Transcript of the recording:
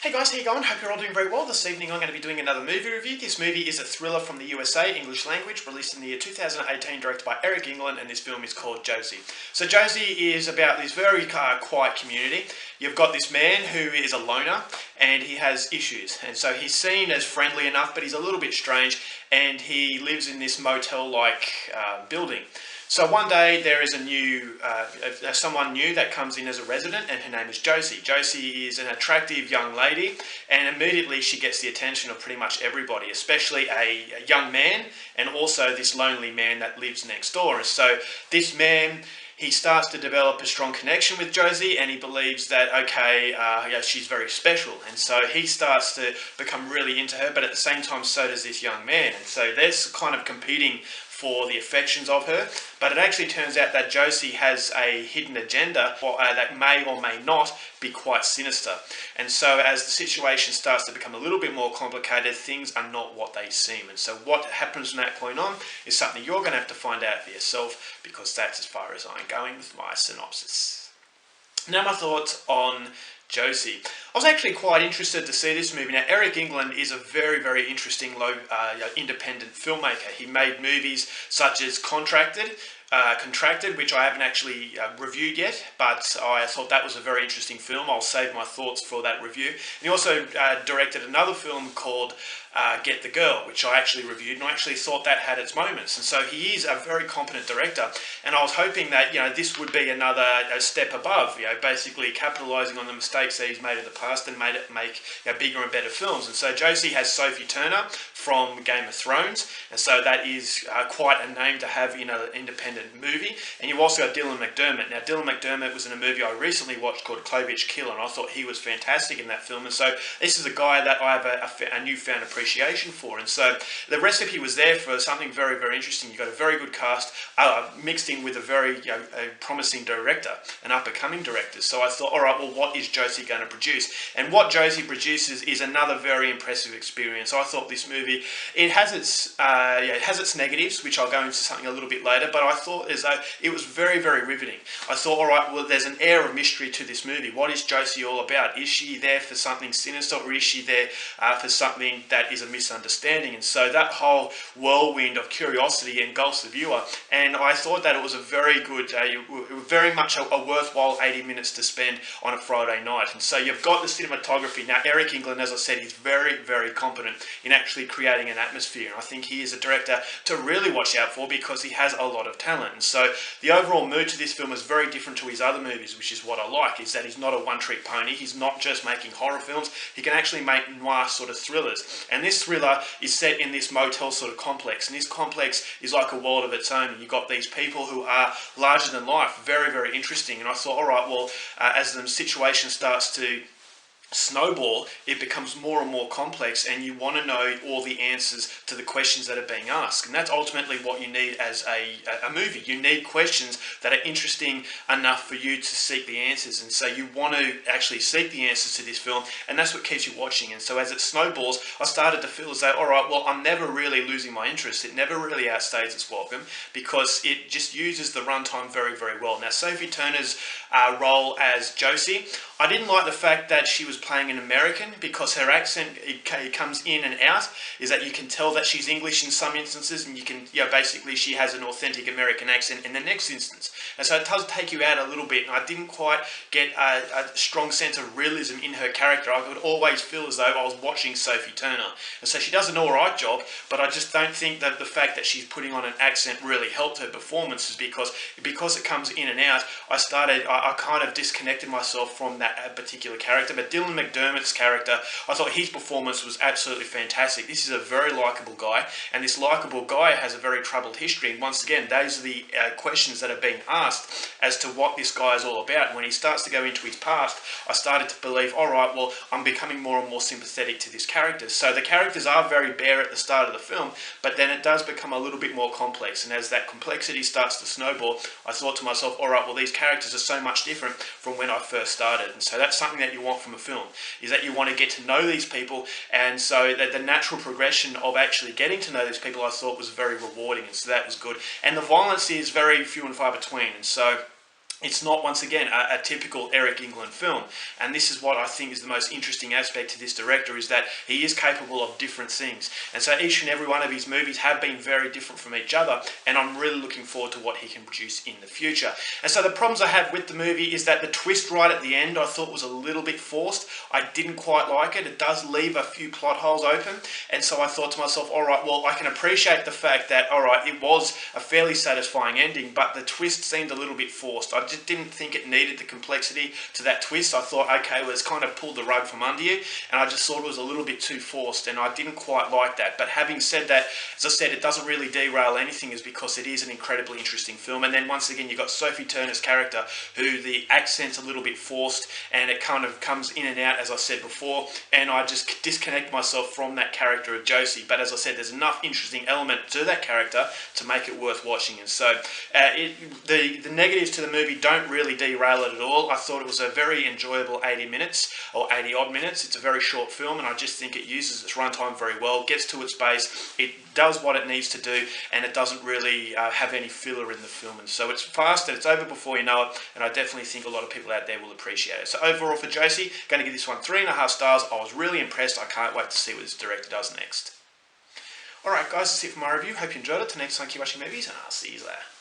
Hey guys, how you going? Hope you're all doing very well. This evening I'm going to be doing another movie review. This movie is a thriller from the USA, English language, released in the year 2018, directed by Eric England, and this film is called Josie. So Josie is about this very quiet community. You've got this man who is a loner, and he has issues. And so he's seen as friendly enough, but he's a little bit strange, and he lives in this motel-like building. So one day there is someone new that comes in as a resident, and her name is Josie. Josie is an attractive young lady, and immediately she gets the attention of pretty much everybody, especially a young man and also this lonely man that lives next door. And so this man, he starts to develop a strong connection with Josie, and he believes that, she's very special. And so he starts to become really into her, but at the same time, so does this young man. And so they're kind of competing for the affections of her. But it actually turns out that Josie has a hidden agenda that may or may not be quite sinister. And so as the situation starts to become a little bit more complicated, things are not what they seem. And so what happens from that point on is something you're going to have to find out for yourself, because that's as far as I'm going with my synopsis. Now my thoughts on Josie. I was actually quite interested to see this movie. Now, Eric England is a very, very interesting independent filmmaker. He made movies such as Contracted, which I haven't actually reviewed yet, but I thought that was a very interesting film. I'll save my thoughts for that review. And he also directed another film called Get the Girl, which I actually reviewed, and I actually thought that had its moments. And so he is a very competent director, and I was hoping that this would be another step above, basically capitalising on the mistakes that he's made in the past and made it make bigger and better films. And so Josie has Sophie Turner from Game of Thrones, and so that is quite a name to have in an independent movie. And you've also got Dylan McDermott. Now, Dylan McDermott was in a movie I recently watched called Clovich Kill, and I thought he was fantastic in that film. And so this is a guy that I have a newfound appreciation for. And so the recipe was there for something very, very interesting. You've got a very good cast mixed in with a very promising director, an up-and-coming director. So I thought, all right, well, what is Josie going to produce? And what Josie produces is another very impressive experience. I thought this movie, it has its negatives, which I'll go into something a little bit later, but I thought as though it was very, very riveting. I thought, all right, well, there's an air of mystery to this movie. What is Josie all about? Is she there for something sinister, or is she there for something that is a misunderstanding? And so that whole whirlwind of curiosity engulfs the viewer, and I thought that it was a very good, very much a worthwhile 80 minutes to spend on a Friday night. And so you've got the cinematography. Now, Eric England, as I said, is very, very competent in actually creating an atmosphere, and I think he is a director to really watch out for, because he has a lot of talent. And so the overall mood to this film is very different to his other movies, which is what I like, is that he's not a one-trick pony. He's not just making horror films. He can actually make noir sort of thrillers. And this thriller is set in this motel sort of complex. And this complex is like a world of its own. And you've got these people who are larger than life, very, very interesting. And I thought, all right, well, as the situation starts to snowball, it becomes more and more complex, and you want to know all the answers to the questions that are being asked. And that's ultimately what you need as a movie. You need questions that are interesting enough for you to seek the answers. And so you want to actually seek the answers to this film, and that's what keeps you watching. And so as it snowballs, I started to feel as though, all right, well, I'm never really losing my interest. It never really outstays its welcome, because it just uses the runtime very, very well. Now, Sophie Turner's role as Josie, I didn't like the fact that she was playing an American, because her accent, it comes in and out, is that you can tell that she's English in some instances, and you can, basically she has an authentic American accent in the next instance. And so it does take you out a little bit, and I didn't quite get a strong sense of realism in her character. I could always feel as though I was watching Sophie Turner. And so she does an alright job, but I just don't think that the fact that she's putting on an accent really helped her performances, because it comes in and out. I kind of disconnected myself from that particular character. But Dylan McDermott's character, I thought his performance was absolutely fantastic. This is a very likeable guy, and this likeable guy has a very troubled history. And once again, those are the questions that are being asked as to what this guy is all about. And when he starts to go into his past, I started to believe, all right, well, I'm becoming more and more sympathetic to this character. So the characters are very bare at the start of the film, but then it does become a little bit more complex. And as that complexity starts to snowball, I thought to myself, all right, well, these characters are so much different from when I first started. And so that's something that you want from a film, is that you want to get to know these people. And so that the natural progression of actually getting to know these people, I thought, was very rewarding. And so that was good. And the violence is very few and far between. And so It's not, once again, a typical Eric England film. And this is what I think is the most interesting aspect to this director, is that he is capable of different things. And so each and every one of his movies have been very different from each other, and I'm really looking forward to what he can produce in the future. And so the problems I have with the movie is that the twist right at the end I thought was a little bit forced. I didn't quite like it. It does leave a few plot holes open. And so I thought to myself, all right, well, I can appreciate the fact that, all right, it was a fairly satisfying ending, but the twist seemed a little bit forced. I just didn't think it needed the complexity to that twist. I thought, okay, well, it's kind of pulled the rug from under you, and I just thought it was a little bit too forced, and I didn't quite like that. But having said that, as I said, it doesn't really derail anything, is because it is an incredibly interesting film. And then once again, you've got Sophie Turner's character, who the accent's a little bit forced, and it kind of comes in and out, as I said before, and I just disconnect myself from that character of Josie. But as I said, there's enough interesting element to that character to make it worth watching. And so the negatives to the movie don't really derail it at all. I thought it was a very enjoyable 80 minutes, or 80 odd minutes. It's a very short film, and I just think it uses its runtime very well, gets to its base, it does what it needs to do, and it doesn't really have any filler in the film. And so it's fast and it's over before you know it, and I definitely think a lot of people out there will appreciate it. So overall for Josie, going to give this one 3.5 stars. I was really impressed. I can't wait to see what this director does next. Alright guys, that's it for my review. Hope you enjoyed it. Till next time, keep watching movies, and I'll see you later.